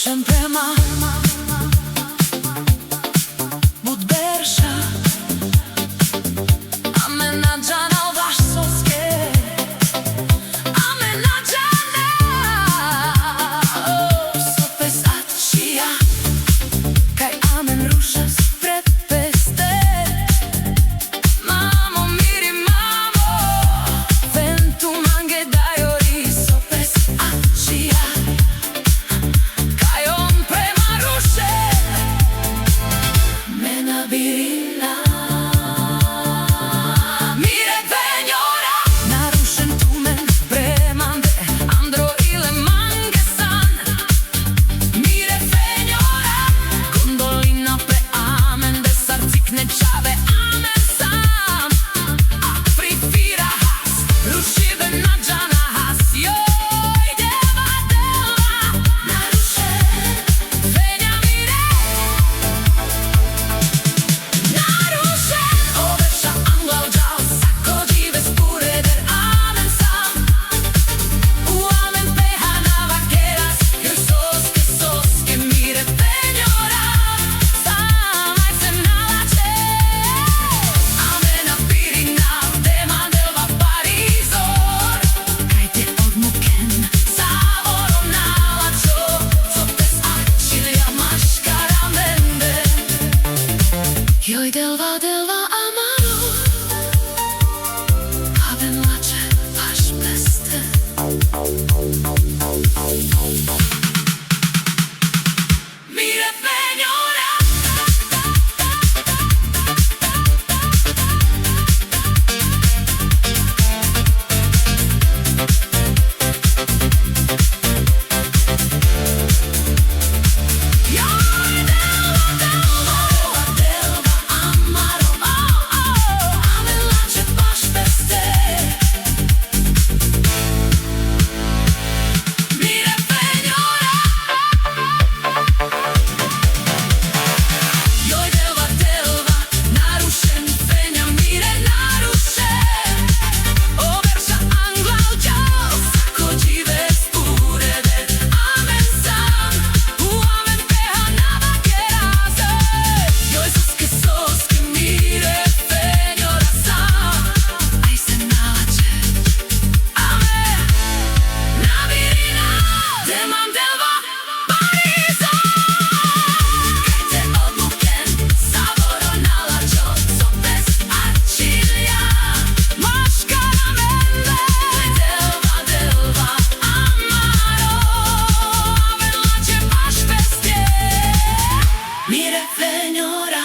sempre budberša a me nađana vaš soske, a me nađana sopes ačija kaj amen rušas pred peste. Mamo miri mamo ventu mange dajori sopes ačija kaj on prema ruše me nabirina. Mire venjora narušen tumen premande andro ile mange san. Mire venjora gondolina pre amen de sarcikne čave amen sam. A prifira has rušive nađana has joj deva naruše venja mire narušen oveša angla uđao sako žive spure der amen sam. U amen peha navakeras joj soske mire venjora samaj se nalače. Amena pirina demandelva parizor kaj te odmuken savorom nalačo sopes ačilja maškara mende joj delva amaro aven lače baš peste. Mire venjora joj delva amaro aven lače baš peste. Mire venjora joj delva narušen venja mire narušen overša angla uđao sako žive spure der amen sam. U amen peha navakerase joj soske mire venjora sam aj se nalače amen nabirina demam delva parizor kaj te odmuken savoro nalačo sopes ačilja maškara mende delva amaro aven lače baš peste. Mire venjora